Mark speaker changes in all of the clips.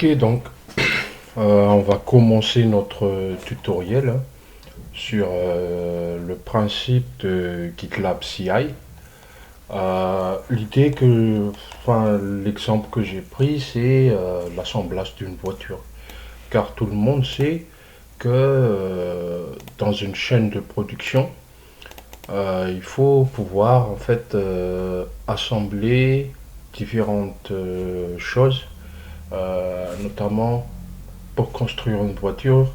Speaker 1: Ok, donc on va commencer notre tutoriel sur le principe de GitLab CI. L'idée que, enfin, l'exemple que j'ai pris, c'est l'assemblage d'une voiture. Car tout le monde sait que dans une chaîne de production, il faut pouvoir en fait assembler différentes choses, notamment pour construire une voiture.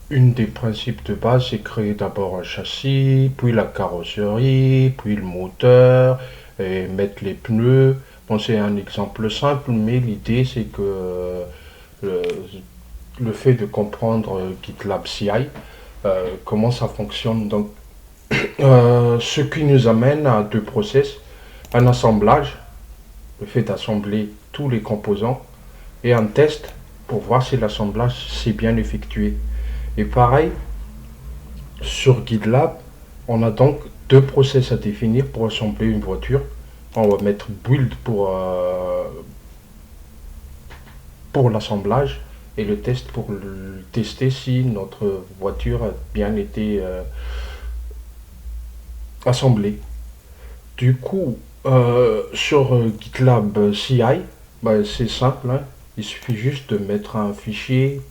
Speaker 1: Une des principes de base, c'est créer d'abord un châssis, puis la carrosserie, puis le moteur, et mettre les pneus. Bon, c'est un exemple simple, mais l'idée, c'est que le, le fait de comprendre GitLab CI, comment ça fonctionne. Donc, ce qui nous amène à deux process, un assemblage, le fait d'assembler tous les composants, et un test pour voir si l'assemblage s'est bien effectué. Et pareil, sur GitLab, on a donc deux process à définir pour assembler une voiture. On va mettre build pour l'assemblage et le test pour tester si notre voiture a bien été assemblée. Du coup, sur GitLab CI, bah, c'est simple, hein. Il suffit juste de mettre un fichier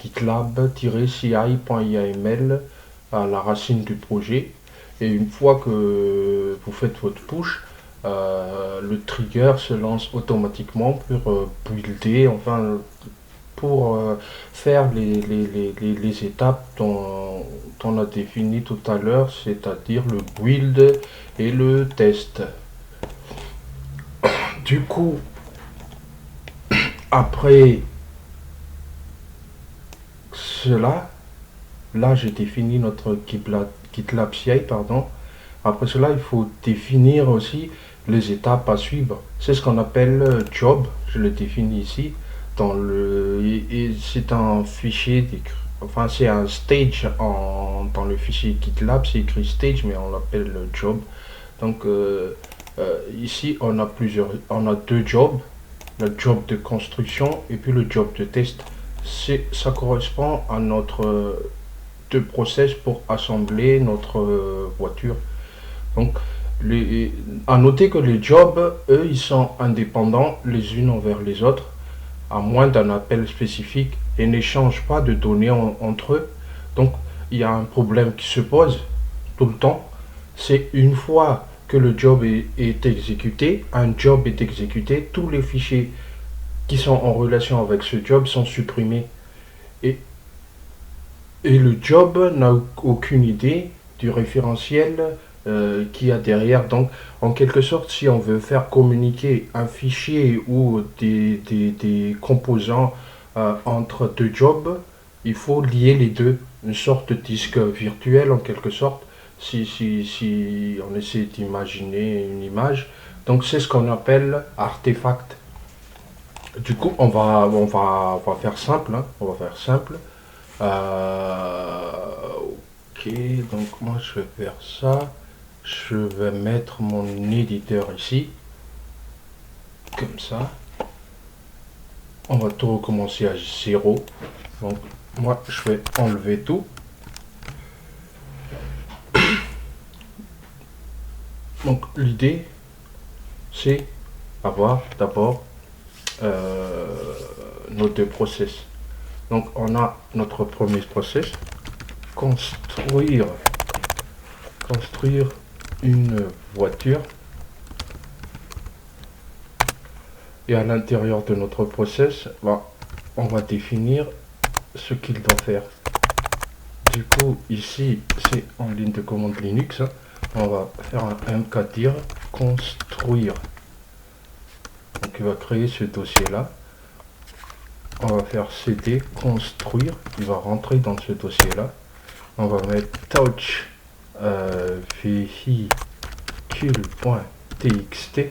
Speaker 1: .gitlab-ci.yml à la racine du projet. Et une fois que vous faites votre push, le trigger se lance automatiquement pour builder, enfin pour faire les étapes dont on a défini tout à l'heure, c'est-à-dire le build et le test. Du coup, après cela, là j'ai défini notre GitLab CI, pardon. Après cela, il faut définir aussi les étapes à suivre. C'est ce qu'on appelle job, je le définis ici. Et c'est un fichier, enfin c'est un stage dans le fichier GitLab, c'est écrit stage, mais on l'appelle le job. Donc ici, on a deux jobs, le job de construction et puis le job de test. Ça correspond à notre deux process pour assembler notre voiture. Donc, à noter que les jobs, eux, ils sont indépendants les unes envers les autres, à moins d'un appel spécifique, et n'échangent pas de données entre eux. Donc, il y a un problème qui se pose tout le temps. C'est une fois que le job est exécuté, un job est exécuté, tous les fichiers qui sont en relation avec ce job sont supprimés. Et, et le job n'a aucune idée du référentiel qu'il y a derrière. Donc, en quelque sorte, si on veut faire communiquer un fichier ou des composants entre deux jobs, il faut lier les deux, une sorte de disque virtuel en quelque sorte, si on essaie d'imaginer une image. Donc, c'est ce qu'on appelle artefact. Du coup, on va faire simple, hein. On va faire simple. Ok, donc moi je vais faire ça. Je vais mettre mon éditeur ici. Comme ça. On va tout recommencer à 0. Donc moi je vais enlever tout. Donc l'idée c'est avoir d'abord nos deux process. Donc on a notre premier process, construire une voiture. Et à l'intérieur de notre process, on va définir ce qu'il doit faire. Du coup, ici, c'est en ligne de commande Linux. On va faire un mkdir construire. Donc il va créer ce dossier-là. On va faire cd construire. Il va rentrer dans ce dossier-là. On va mettre touch véhicule.txt,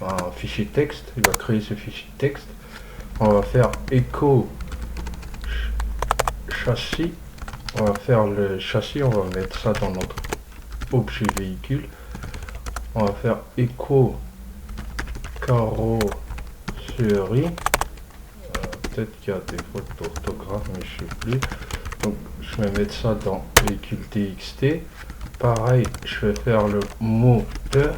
Speaker 1: un fichier texte. Il va créer ce fichier texte. On va faire echo châssis. On va faire le châssis. On va mettre ça dans notre objet véhicule. On va faire echo carrosserie. peut-être qu'il y a des fautes d'orthographe, mais je sais plus. Donc je vais mettre ça dans véhicule TXT. Pareil, je vais faire le moteur.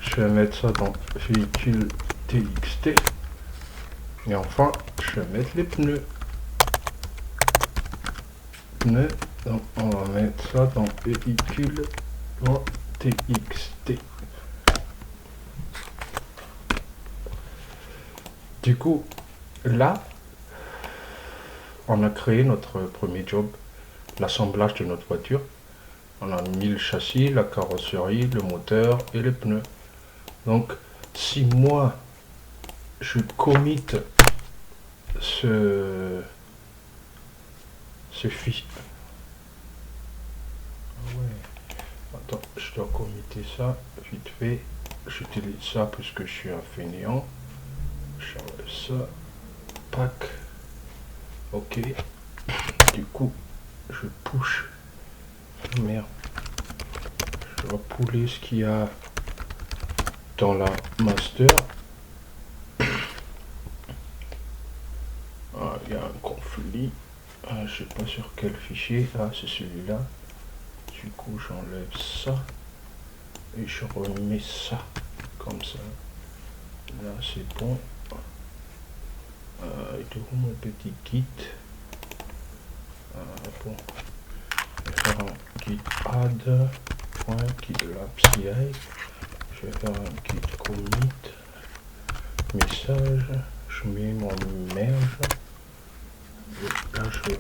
Speaker 1: Je vais mettre ça dans véhicule TXT. Et enfin, je vais mettre les pneus. Donc on va mettre ça dans véhicule TXT. Du coup, là, on a créé notre premier job, l'assemblage de notre voiture. On a mis le châssis, la carrosserie, le moteur et les pneus. Donc, si moi, je commit ce fichier. Ouais. Attends, je dois committer ça vite fait. J'utilise ça puisque je suis un fainéant. J'enlève ça. Pack. Ok. Du coup, je push. Merde. Je dois pouler ce qu'il y a dans la master. Ah, il y a un conflit. Ah, je sais pas sur quel fichier. Ah, c'est celui-là. Du coup, j'enlève ça. Et je remets ça. Comme ça. Là, c'est bon. Et où mon petit kit? Bon. Je vais faire un git add. GitLab CI. Je vais faire un git commit. Message. Je mets mon merge. Et là, je vais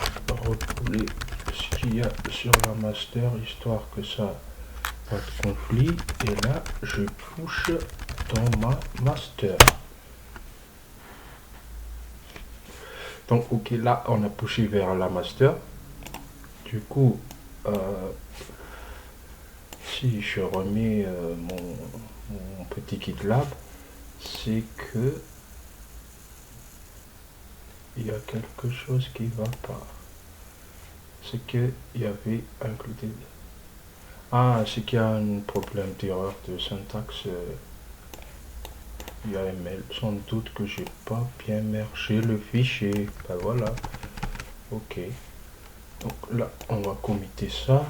Speaker 1: repouler ce qu'il y a sur la master, histoire que ça pas de conflit. Et là, je push dans ma master. Donc, ok, là, on a poussé vers la master. Du coup, si je remets mon petit GitLab, c'est que il y a quelque chose qui va pas. C'est que il y avait included. Ah, c'est qu'il y a un problème d'erreur de syntaxe YAML. Sans doute que j'ai pas bien mergé le fichier. Ben voilà. Ok. Donc là, on va committer ça.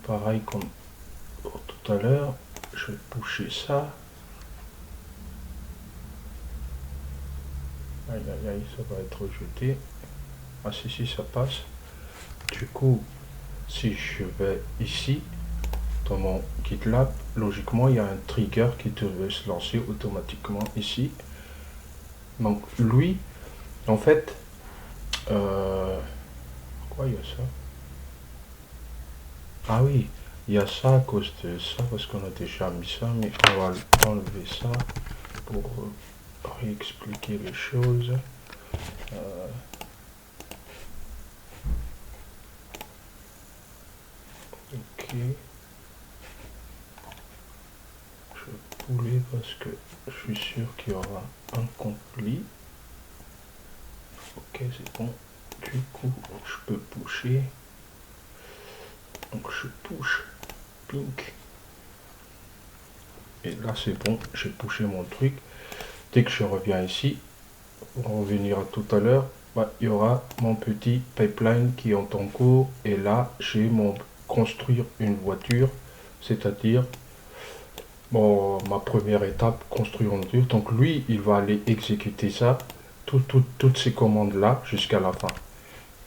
Speaker 1: Pareil comme tout à l'heure. Je vais pusher ça. Aïe aïe aïe, ça va être rejeté. Ah si, ça passe. Du coup, si je vais ici, dans mon GitLab, logiquement, il y a un trigger qui devait se lancer automatiquement ici. Donc lui, en fait, quoi il y a ça? Ah oui, il y a ça à cause de ça, parce qu'on a déjà mis ça, mais on va enlever ça pour réexpliquer les choses. Ok. Je vais pouler parce que je suis sûr qu'il y aura un conflit. Ok, c'est bon. Du coup, je peux pusher. Donc je push. Pink. Et là, c'est bon. J'ai pushé mon truc. Dès que je reviens ici, pour revenir à tout à l'heure, bah, il y aura mon petit pipeline qui est en cours. Et là, j'ai mon construire une voiture, c'est-à-dire bon, ma première étape, construire une voiture. Donc lui, il va aller exécuter ça, toutes ces commandes-là, jusqu'à la fin.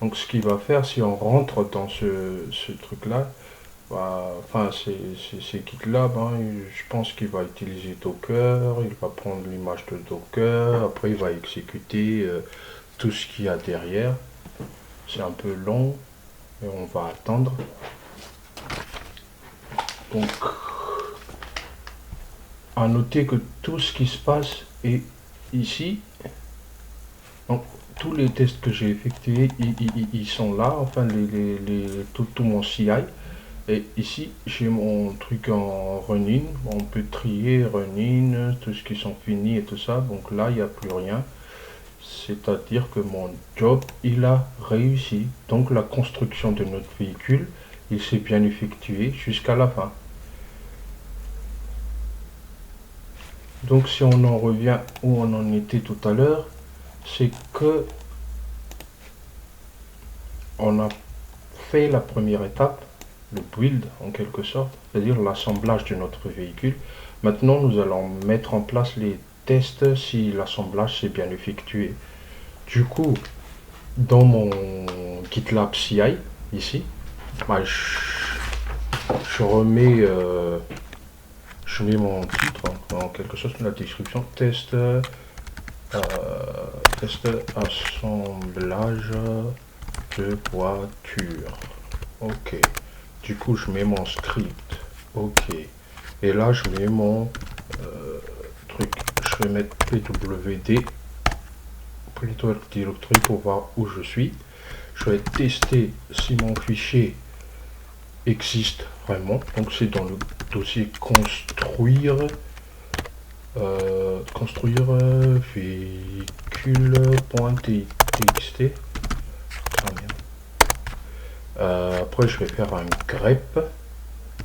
Speaker 1: Donc ce qu'il va faire, si on rentre dans ce truc-là, bah, enfin c'est GitLab, hein, je pense qu'il va utiliser Docker, il va prendre l'image de Docker, après il va exécuter tout ce qu'il y a derrière. C'est un peu long, mais on va attendre. Donc, à noter que tout ce qui se passe est ici. Donc, tous les tests que j'ai effectués, ils sont là, enfin, tout mon CI. Et ici, j'ai mon truc en running. On peut trier running, tout ce qui sont finis et tout ça. Donc là, il n'y a plus rien. C'est-à-dire que mon job, il a réussi. Donc la construction de notre véhicule, il s'est bien effectué jusqu'à la fin. Donc si on en revient où on en était tout à l'heure, c'est que on a fait la première étape, le build en quelque sorte, c'est-à-dire l'assemblage de notre véhicule. Maintenant, nous allons mettre en place les tests si l'assemblage s'est bien effectué. Du coup, dans mon GitLab CI, ici, bah, je remets, je mets mon titre en quelque sorte dans la description, test assemblage de voiture. Ok. Du coup, je mets mon script. Ok. Et là, je mets mon truc. Je vais mettre pwd, plutôt directory pour voir où je suis. Je vais tester si mon fichier existe vraiment. Donc, c'est dans le dossier construire. Construire véhicule.txt. Après, je vais faire un grep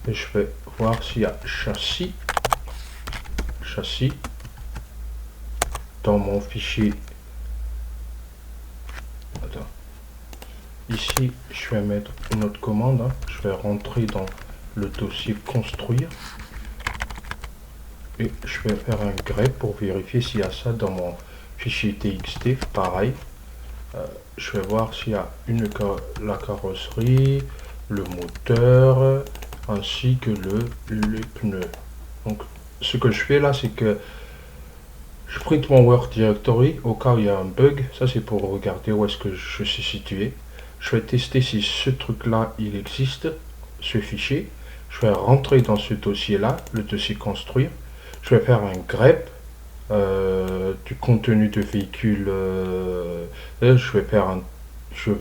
Speaker 1: et je vais voir s'il y a châssis dans mon fichier. Attends. Ici, je vais mettre une autre commande. Hein. Je vais rentrer dans le dossier construire et je vais faire un grep pour vérifier s'il y a ça dans mon fichier txt. Pareil. Je vais voir s'il y a la carrosserie, le moteur, ainsi que les pneus. Donc, ce que je fais là, c'est que je print mon work directory au cas où il y a un bug. Ça, c'est pour regarder où est-ce que je suis situé. Je vais tester si ce truc-là, il existe, ce fichier. Je vais rentrer dans ce dossier-là, le dossier construire. Je vais faire un grep. Du contenu de véhicule, je vais faire un, je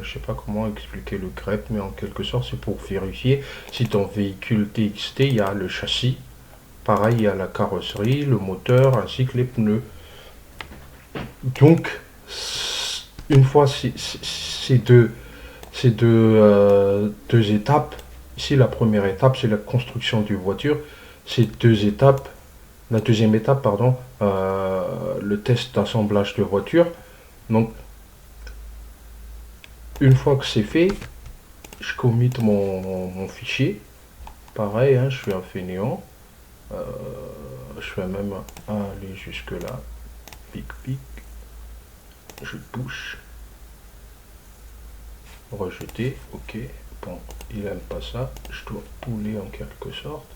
Speaker 1: sais pas comment expliquer le grep, mais en quelque sorte c'est pour vérifier si ton véhicule TXT, il y a le châssis, pareil il y a la carrosserie, le moteur ainsi que les pneus. Donc une fois ces deux étapes, ici la première étape c'est la construction du voiture, ces deux étapes. La deuxième étape, pardon, le test d'assemblage de voiture. Donc, une fois que c'est fait, je commit mon fichier. Pareil, hein, je suis un fainéant. Je vais même aller jusque là. Pic, pic. Je push. Rejeter. Ok. Bon, il aime pas ça. Je dois pouler en quelque sorte.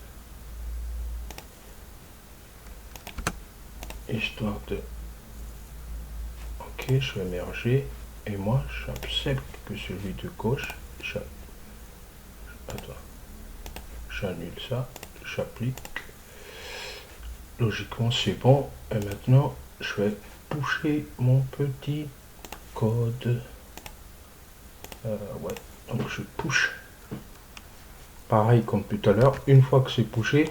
Speaker 1: Histoire de... Ok, je vais merger. Et moi, j'accepte que celui de gauche... Attends. J'annule ça. J'applique. Logiquement, c'est bon. Et maintenant, je vais pusher mon petit code. Ouais. Donc, je push. Pareil comme tout à l'heure. Une fois que c'est pushé,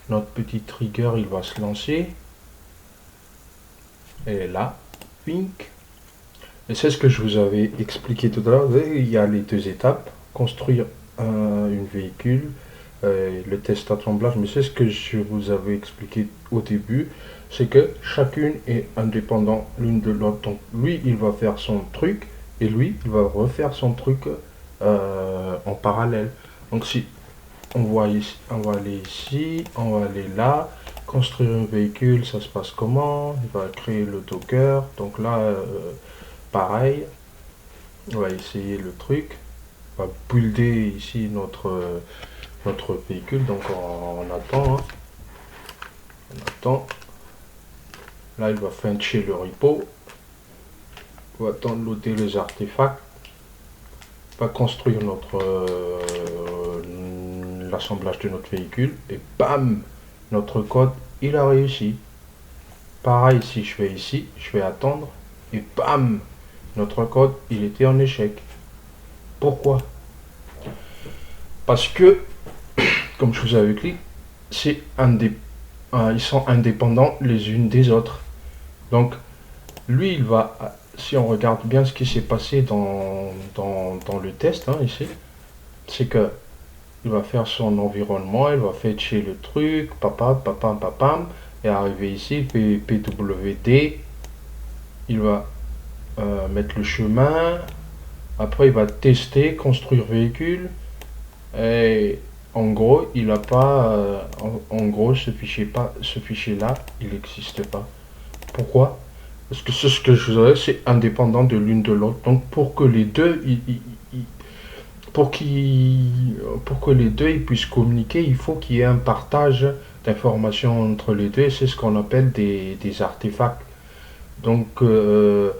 Speaker 1: notre petit trigger, il va se lancer. Et là, pink. Et c'est ce que je vous avais expliqué tout à l'heure. Il y a les deux étapes. Construire un véhicule, le test d'assemblage. Mais c'est ce que je vous avais expliqué au début. C'est que chacune est indépendante l'une de l'autre. Donc lui, il va faire son truc. Et lui, il va refaire son truc en parallèle. Donc si on va ici, on va aller ici, on va aller là. Construire un véhicule, ça se passe comment? Il va créer le Docker. Donc là, pareil, on va essayer le truc. On va builder ici notre véhicule. Donc on attend. Hein. On attend. Là, il va fetcher le repo. On va attendre loader les artefacts. On va construire l'assemblage de notre véhicule. Et bam! Notre code, il a réussi. Pareil, si je vais ici, je vais attendre. Et bam! Notre code, il était en échec. Pourquoi? Parce que, comme je vous avais dit, ils sont indépendants les unes des autres. Donc, lui, il va, si on regarde bien ce qui s'est passé dans le test, hein, ici, c'est que il va faire son environnement, il va fetcher le truc, papam, et arriver ici, pwd, il va mettre le chemin. Après, il va tester, construire véhicule. Et en gros, il a pas. En gros, ce fichier-là, il n'existe pas. Pourquoi? Parce que ce que je vous ai, c'est indépendant de l'une de l'autre. Donc, pour que les deux, pour pour que les deux ils puissent communiquer, il faut qu'il y ait un partage d'informations entre les deux. Et c'est ce qu'on appelle des artefacts. Donc, euh,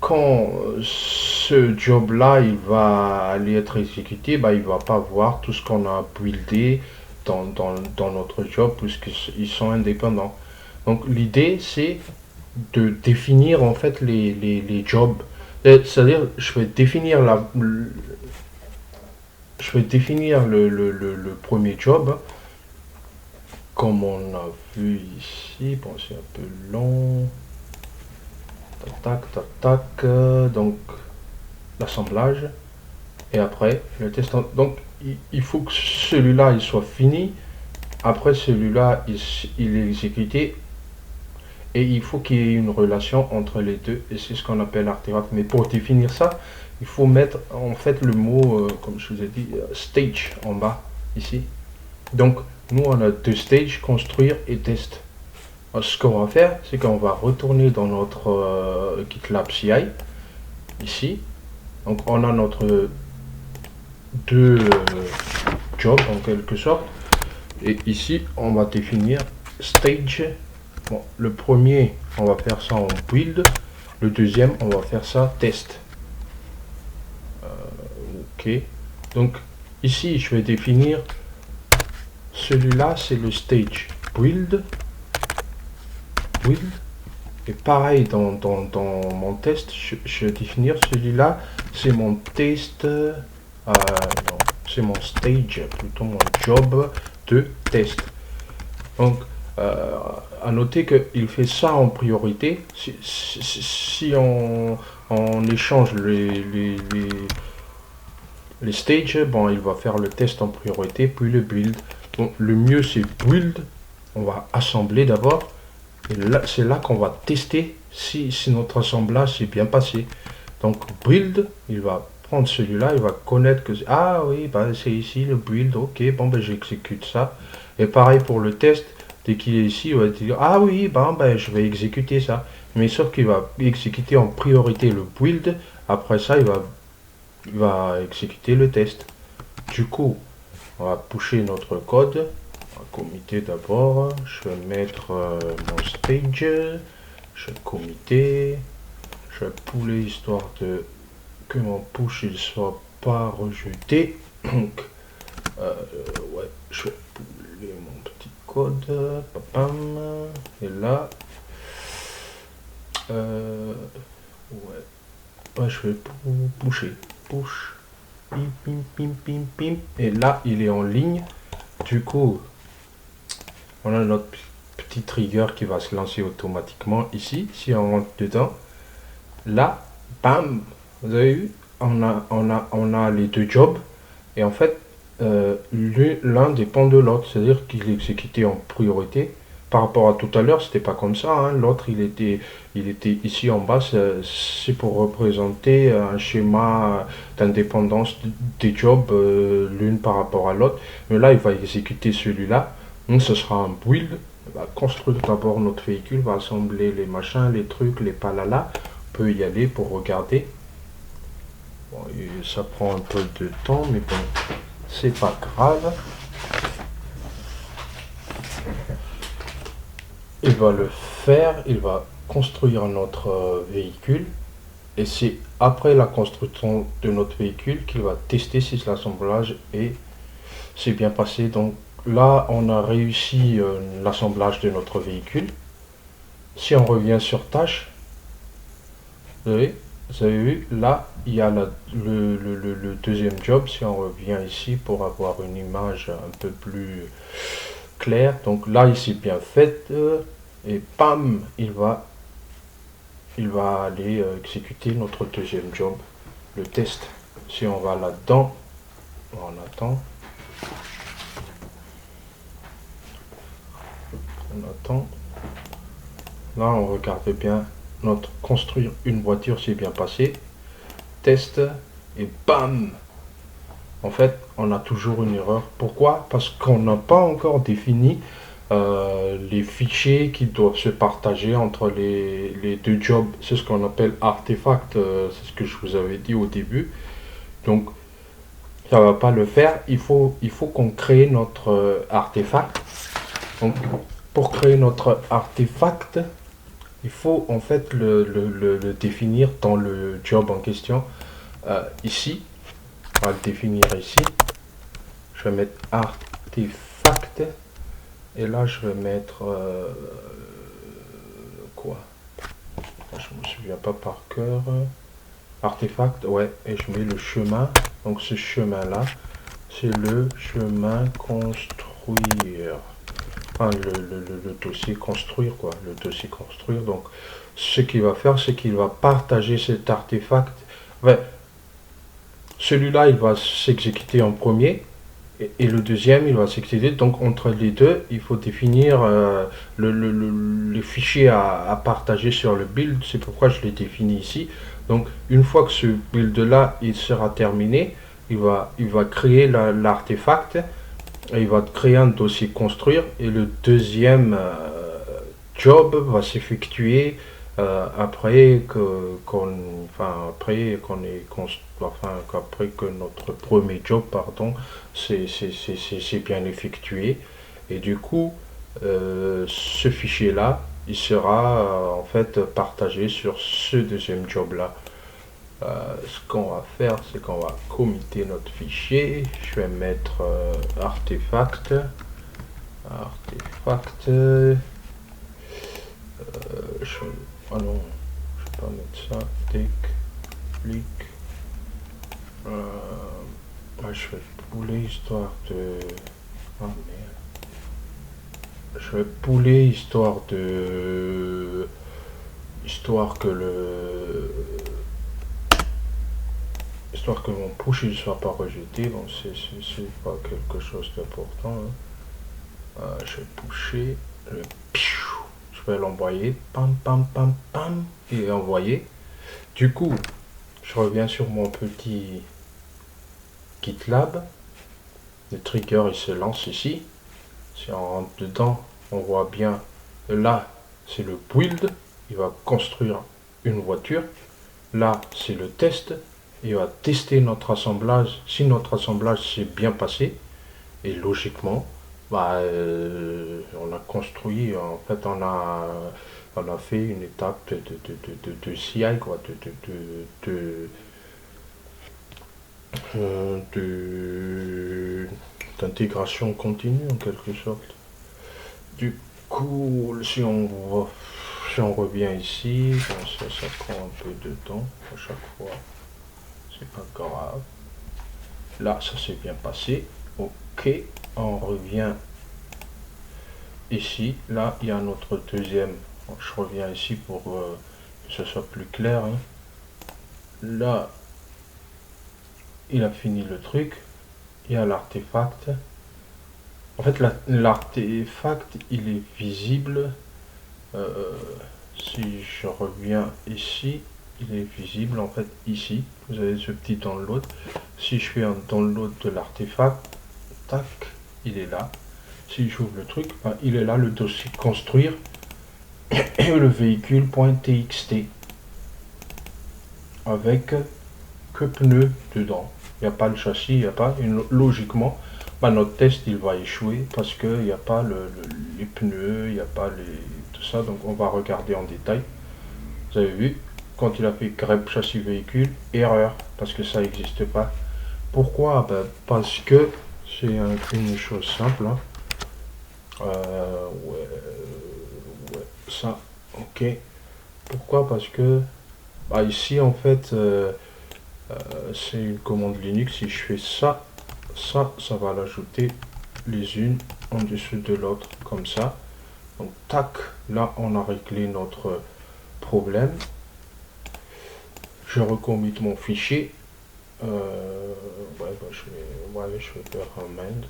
Speaker 1: quand ce job-là, il va aller être exécuté, bah, il va pas voir tout ce qu'on a buildé dans notre job, puisqu'ils sont indépendants. Donc, l'idée, c'est de définir en fait les jobs. C'est-à-dire, je vais définir le premier job, comme on a vu ici. Bon, c'est un peu long. Tac, tac, tac. Donc, l'assemblage. Et après, le test. Donc, il faut que celui-là, il soit fini. Après, celui-là, il est exécuté. Et il faut qu'il y ait une relation entre les deux. Et c'est ce qu'on appelle artefact. Mais pour définir ça, il faut mettre en fait le mot, comme je vous ai dit, stage en bas, ici. Donc, nous, on a deux stages, construire et test. Alors, ce qu'on va faire, c'est qu'on va retourner dans notre GitLab CI, ici. Donc, on a notre deux jobs en quelque sorte. Et ici, on va définir stage. Bon, le premier, on va faire ça en build. Le deuxième, on va faire ça test. Ok. Donc, ici, je vais définir celui-là, c'est le stage build. Build. Et pareil, dans mon test, je vais définir celui-là, c'est mon test. Non, c'est mon stage, plutôt mon job de test. Donc, à noter qu'il fait ça en priorité. Si on échange les stages, bon, il va faire le test en priorité, puis le build. Donc, le mieux, c'est build. On va assembler d'abord. Et là, c'est là qu'on va tester si notre assemblage s'est bien passé. Donc, build, il va prendre celui-là, il va connaître que... Ah oui, bah, c'est ici le build, ok, bon, ben, j'exécute ça. Et pareil pour le test, dès qu'il est ici, il va dire, ah oui, ben, je vais exécuter ça. Mais sauf qu'il va exécuter en priorité le build, après ça, il va exécuter le test. Du coup, on va pusher notre code. Comité d'abord, je vais mettre mon stage, je vais comité, je vais pouler histoire de que mon push il soit pas rejeté. Donc, ouais, je vais pouler mon petit code, papam, et là, ouais, je vais pusher, push, pim, pim, pim, pim, pim, et là, il est en ligne. Du coup, on a notre petit trigger qui va se lancer automatiquement ici. Si on rentre dedans, là, bam, vous avez vu, on a les deux jobs. Et en fait, l'un dépend de l'autre. C'est-à-dire qu'il est exécuté en priorité. Par rapport à tout à l'heure, c'était pas comme ça. Hein. L'autre, il était ici en bas. C'est pour représenter un schéma d'indépendance des jobs, l'une par rapport à l'autre. Mais là, il va exécuter celui-là. Donc, ce sera un build. On va construire d'abord notre véhicule, va assembler les machins, les trucs, les palalas. On peut y aller pour regarder. Bon, ça prend un peu de temps, mais bon, c'est pas grave. Il va le faire, il va construire notre véhicule. Et c'est après la construction de notre véhicule qu'il va tester si l'assemblage s'est bien passé. Donc là, on a réussi l'assemblage de notre véhicule. Si on revient sur tâche, vous avez vu, là, il y a le deuxième job. Si on revient ici pour avoir une image un peu plus claire. Donc là, il s'est bien fait. Et pam, il va aller exécuter notre deuxième job, le test. Si on va là-dedans, on attend. On attend. Là, on regarde bien. notre construire une voiture s'est bien passé. Test et bam! En fait, on a toujours une erreur. Pourquoi? Parce qu'on n'a pas encore défini les fichiers qui doivent se partager entre les deux jobs. C'est ce qu'on appelle artefact. C'est ce que je vous avais dit au début. Donc, ça va pas le faire. Il faut qu'on crée notre artefact. Donc, pour créer notre artefact, il faut en fait le définir dans le job en question. Ici, on va le définir ici. Je vais mettre artefact. Et là, je vais mettre quoi? Je me souviens pas par cœur. Artefact, ouais. Et je mets le chemin. Donc ce chemin-là, c'est le chemin construire. Enfin, le dossier construire, quoi. Le dossier construire. Donc, ce qu'il va faire, c'est qu'il va partager cet artefact. Ouais, celui-là, il va s'exécuter en premier. Et le deuxième, il va s'exécuter. Donc, entre les deux, il faut définir le fichier à partager sur le build. C'est pourquoi je l'ai défini ici. Donc, une fois que ce build-là, il sera terminé, il va créer l'artefact. Et il va créer un dossier construire. Et le deuxième job va s'effectuer après qu'après que notre premier job, pardon, c'est bien effectué. Et du coup, ce fichier-là, il sera en fait partagé sur ce deuxième job-là. Ce qu'on va faire, c'est qu'on va committer notre fichier. Je vais mettre artefact. Ah non, je vais pas mettre ça. Tech, clic. Je vais pouler histoire de. Ah merde. Je vais pouler histoire de. Histoire que mon push ne soit pas rejeté. Bon, c'est pas quelque chose d'important. Je vais pusher. Je vais l'envoyer. Pam, pam, pam, pam. Et envoyer. Du coup, je reviens sur mon petit GitLab. Le trigger, il se lance ici. Si on rentre dedans, on voit bien. Là, c'est le build. Il va construire une voiture. Là, c'est le test. Il va tester notre assemblage. Si notre assemblage s'est bien passé, et logiquement, on a construit, en fait, on a fait une étape de CI, quoi, d'intégration continue en quelque sorte. Du coup, si on revient ici, bon, ça prend un peu de temps à chaque fois. C'est pas grave. Là, ça s'est bien passé. Ok, on revient ici. Là, il y a notre deuxième. Je reviens ici pour que ce soit plus clair. Hein. Là, il a fini le truc. Il y a l'artefact. En fait, l'artefact, il est visible. Si je reviens ici, il est visible en fait ici. Vous avez ce petit download. Si je fais un download de l'artefact, tac, il est là. Si j'ouvre le truc, il est là, le dossier construire et le véhicule.txt avec que pneus dedans. Il n'y a pas le châssis, il n'y a pas. Logiquement, notre test il va échouer parce qu'il n'y a pas les pneus, il n'y a pas tout ça. Donc on va regarder en détail. Vous avez vu, quand il a fait grep châssis véhicule, erreur parce que ça n'existe pas. Pourquoi? Parce que c'est une chose simple. Hein. Ouais, ça, ok. Pourquoi? Parce que ici en fait c'est une commande Linux. Si je fais ça, ça va l'ajouter les unes en dessous de l'autre comme ça. Donc tac, là on a réglé notre problème. Je recommit mon fichier. Je vais faire un mend.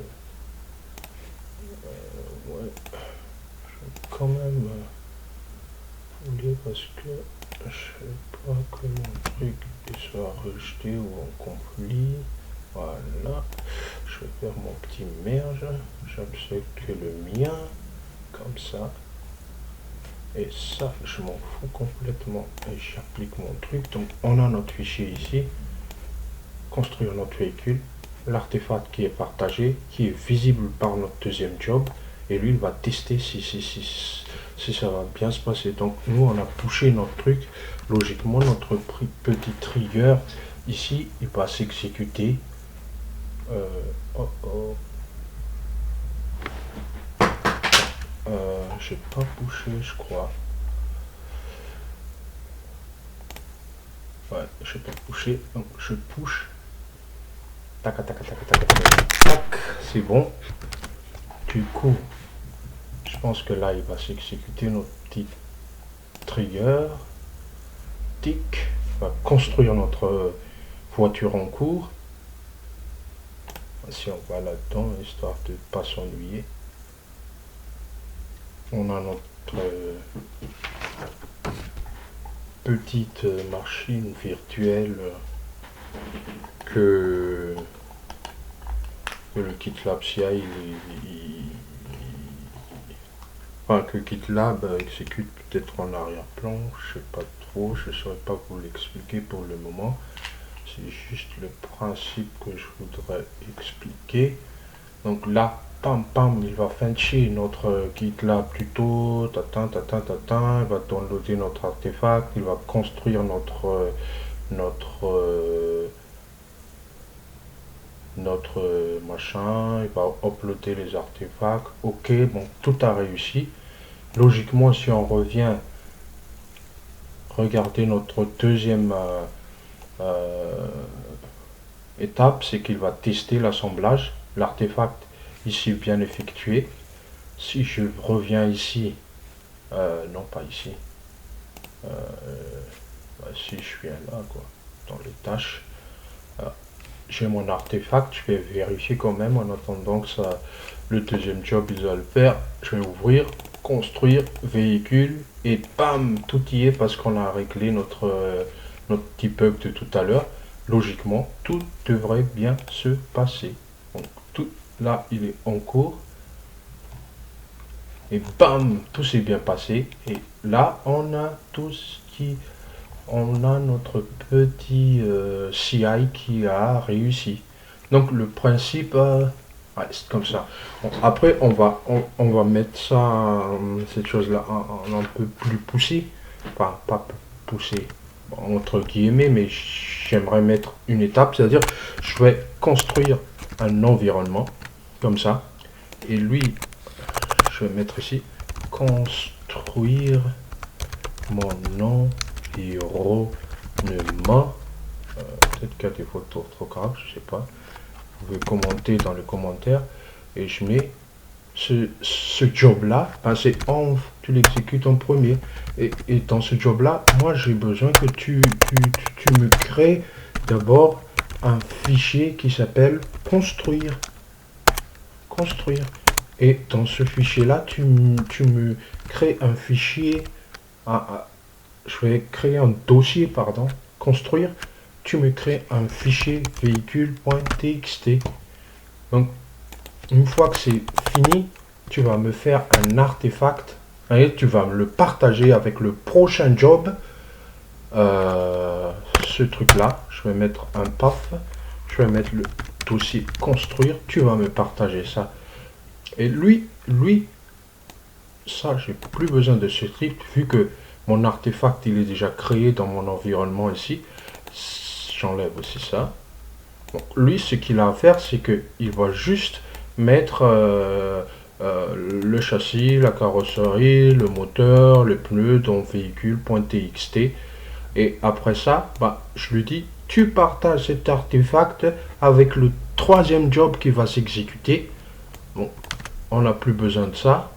Speaker 1: Je vais quand même parce que je veux pas que mon truc soit rejeté ou en conflit. Voilà, je vais faire mon petit merge, j'accepte que le mien, comme ça. Et ça, je m'en fous complètement et j'applique mon truc. Donc on a notre fichier ici, construire notre véhicule, l'artefact qui est partagé, qui est visible par notre deuxième job, et lui il va tester si ça va bien se passer. Donc nous on a poussé notre truc, logiquement notre petit trigger ici il va s'exécuter. J'ai pas poussé je crois. Ouais, je pas poussé, donc je push. Tac, tac, tac, tac, tac, tac, tac, c'est bon. Du coup, je pense que là, il va s'exécuter notre petit trigger. Tic, on va construire notre voiture en cours. Si on va là-dedans, histoire de ne pas s'ennuyer. On a notre petite machine virtuelle que le GitLab CI enfin que GitLab exécute peut-être en arrière-plan, je sais pas trop, je ne saurais pas vous l'expliquer pour le moment. C'est juste le principe que je voudrais expliquer. Donc là, pam pam, il va fetcher notre GitLab tuto, tatin, tatin, tatin, il va downloader notre artefact, il va construire notre machin, il va uploader les artefacts. Ok, bon, tout a réussi. Logiquement, si on revient regarder notre deuxième étape, c'est qu'il va tester l'assemblage, l'artefact ici bien effectué. Si je reviens ici, non pas ici, si je viens là, quoi, dans les tâches, j'ai mon artefact, je vais vérifier quand même en attendant que ça, le deuxième job il va le faire. Je vais ouvrir, construire, véhicule, et bam, tout y est parce qu'on a réglé notre petit bug de tout à l'heure. Logiquement, tout devrait bien se passer. Donc tout là, il est en cours. Et bam, tout s'est bien passé. Et là, on a tout ce qui... On a notre petit CI qui a réussi. Donc le principe, ouais, c'est comme ça. Bon, après, on va mettre ça, cette chose-là, un peu plus poussé. Enfin, pas poussé, entre guillemets, mais j'aimerais mettre une étape, c'est-à-dire je vais construire un environnement comme ça, et lui je vais mettre ici construire mon environnement. Peut-être qu'il y a des fautes d'orthographe, je sais pas, vous pouvez commenter dans les commentaires, et je mets ce job là, ben c'est env, tu l'exécutes en premier, et dans ce job là, moi j'ai besoin que tu me crées d'abord un fichier qui s'appelle construire, et dans ce fichier là, tu me crées un fichier, je vais créer un dossier, pardon, construire, tu me crées un fichier véhicule.txt. Donc une fois que c'est fini, tu vas me faire un artefact et tu vas me le partager avec le prochain job. Ce truc là, je vais mettre un paf, je vais mettre le dossier construire, tu vas me partager ça. Et lui, ça j'ai plus besoin de ce script vu que mon artefact il est déjà créé dans mon environnement ici. J'enlève aussi ça. Donc, lui, ce qu'il a à faire, c'est que il va juste mettre le châssis, la carrosserie, le moteur, le pneu dans véhicule.txt. Et après ça, bah, je lui dis, tu partages cet artefact avec le troisième job qui va s'exécuter. Bon, on n'a plus besoin de ça.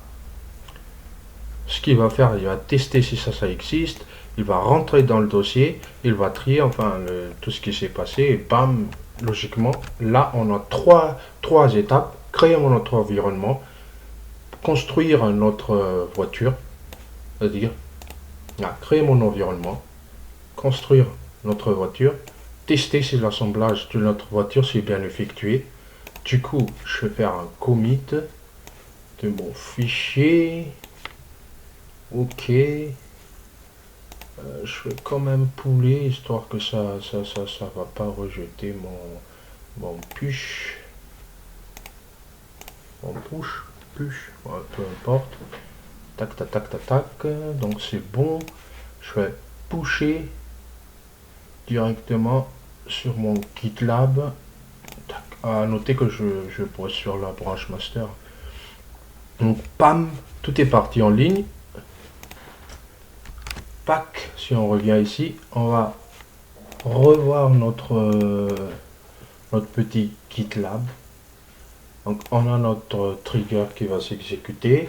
Speaker 1: Ce qu'il va faire, il va tester si ça existe. Il va rentrer dans le dossier, il va trier enfin tout ce qui s'est passé et bam, logiquement, là on a trois étapes. Créer notre environnement, construire notre voiture, c'est-à-dire créer mon environnement, construire notre voiture, tester si l'assemblage de notre voiture s'est bien effectué. Du coup, je vais faire un commit de mon fichier. Ok. Je vais quand même pouler, histoire que ça va pas rejeter mon push. Mon push, ouais, peu importe. Tac, tac, tac, tac, tac. Donc c'est bon. Je vais pusher directement sur mon GitLab. Tac. À noter que je pose sur la branche master. Donc, pam, tout est parti en ligne. Pac, si on revient ici, on va revoir notre petit GitLab. Donc, on a notre trigger qui va s'exécuter.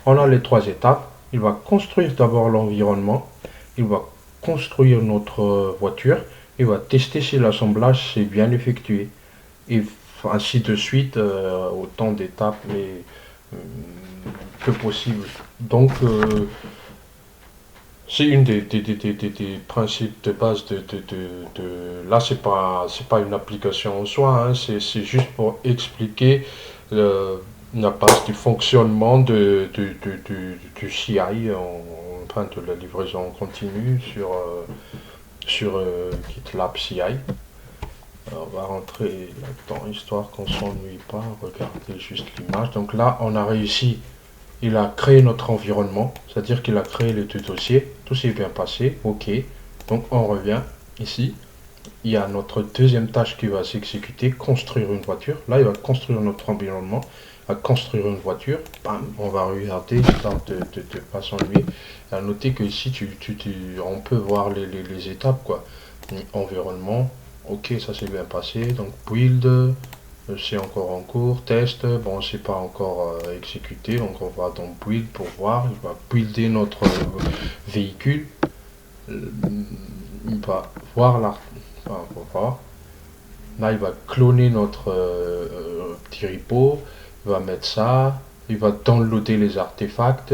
Speaker 1: On a les 3 étapes. Il va construire d'abord l'environnement. Il va construire notre voiture. Il va tester si l'assemblage s'est bien effectué. Et ainsi de suite, autant d'étapes que possible. Donc, c'est une des principes de base là, c'est pas une application en soi, hein, c'est juste pour expliquer la base du fonctionnement du CI, enfin de la livraison continue sur GitLab CI. Alors, on va rentrer là-dedans, histoire qu'on ne s'ennuie pas. Regardez juste l'image. Donc là, on a réussi. Il a créé notre environnement, c'est-à-dire qu'il a créé les deux dossiers. Tout s'est bien passé. OK. Donc, on revient ici. Il y a notre deuxième tâche qui va s'exécuter, construire une voiture. Là, il va construire notre environnement, il va construire une voiture. Bam, on va regarder, histoire de ne pas s'ennuyer. À noter que ici, on peut voir les étapes, quoi. Environnement, ok, ça s'est bien passé. Donc, build, c'est encore en cours. Test, bon, c'est pas encore exécuté. Donc, on va dans build pour voir. Il va builder notre véhicule. Il va voir la. Enfin, on va voir. Là, il va cloner notre petit repo. Il va mettre ça. Il va downloader les artefacts.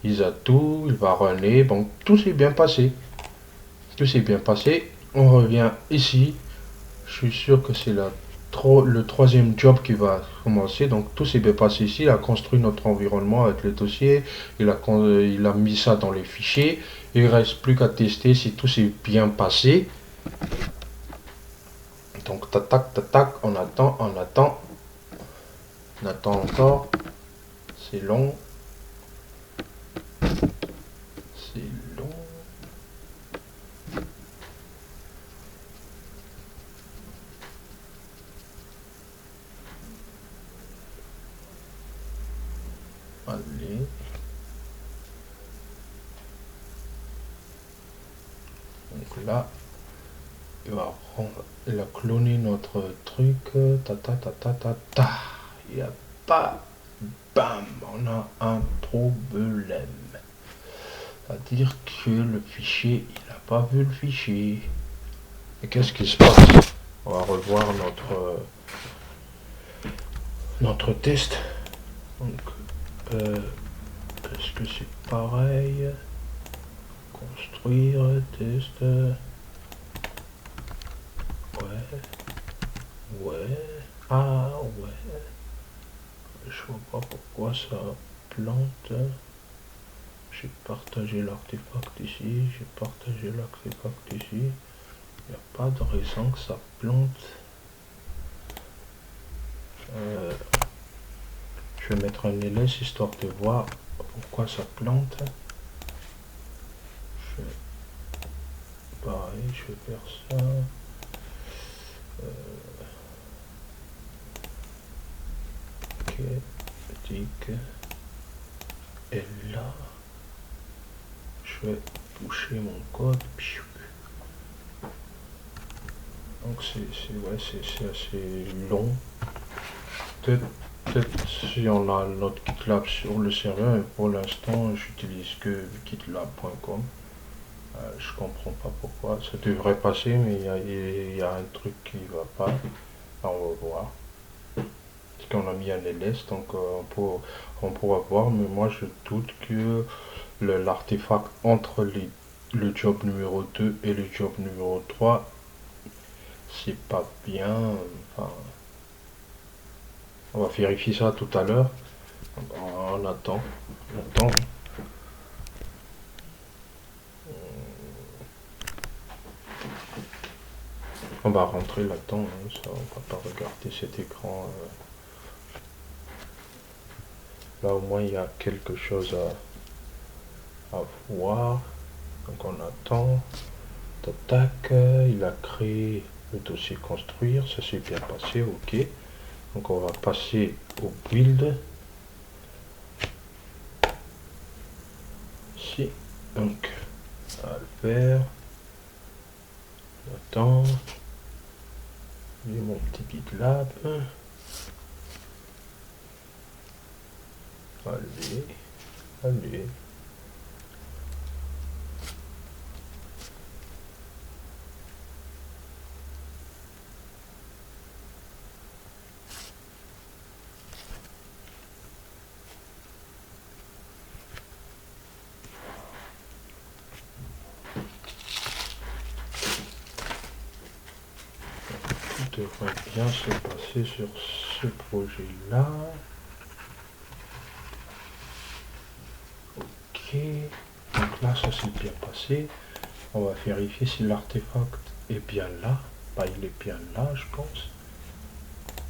Speaker 1: Il a tout. Il va runner. Bon, tout s'est bien passé. Tout s'est bien passé. On revient ici. Je suis sûr que c'est le troisième job qui va commencer. Donc tout s'est bien passé ici. Il a construit notre environnement avec les dossiers. Il a mis ça dans les fichiers. Il ne reste plus qu'à tester si tout s'est bien passé. Donc tac, tac, tac, on attend, on attend. On attend encore. C'est long. C'est long. Allez. Donc là, il a cloné notre truc. Ta ta ta ta ta ta. Il n'y a pas. Bam, on a un problème. C'est-à-dire que le fichier, il n'a pas vu le fichier. Et qu'est-ce qui se passe? On va revoir notre test. Donc, est-ce que c'est pareil? Construire, test. Ouais. Ah ouais. Je vois pas pourquoi ça plante. J'ai partagé l'artefact ici. J'ai partagé l'artefact ici. Il n'y a pas de raison que ça plante. Je vais mettre un ls histoire de voir pourquoi ça plante. Pareil, je vais faire ça. Ok, tic. Et là, je vais toucher mon code. Donc c'est assez long. Peut-être si on a notre GitLab sur le serveur, et pour l'instant j'utilise que gitlab.com. Je comprends pas pourquoi. Ça devrait passer, mais il y a un truc qui va pas. Alors, on va voir. Parce qu'on a mis un ls, donc on pourra voir, mais moi je doute que l'artefact entre les le job numéro 2 et le job numéro 3, c'est pas bien. Enfin, on va vérifier ça tout à l'heure. On attend. On attend. On va rentrer là-dedans. Ça, on va pas regarder cet écran. Là, au moins, il y a quelque chose à voir. Donc, on attend. Tac, il a créé le dossier construire. Ça s'est bien passé. OK. Donc, on va passer au build. Ici. Donc, on va le faire. J'attends. J'ai mon petit GitLab. Allez. Allez. Tout devrait bien se passer sur ce projet-là. OK. Donc là, ça s'est bien passé. On va vérifier si l'artefact est bien là. Bah, il est bien là, je pense.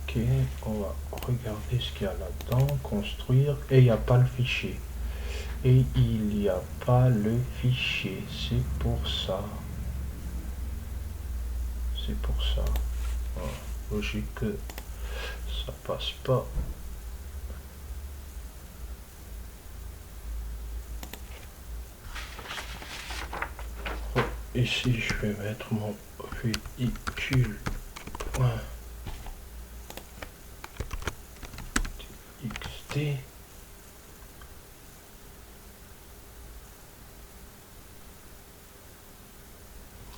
Speaker 1: OK. On va regarder ce qu'il y a là-dedans. Construire. Et il n'y a pas le fichier. Et il n'y a pas le fichier. C'est pour ça. C'est pour ça. Voilà. Logique que ça passe pas. Ici, je vais mettre mon véhicule. .txt.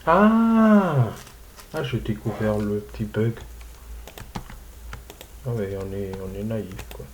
Speaker 1: Ah, j'ai découvert le petit bug. Ah ouais, on est naïf quoi.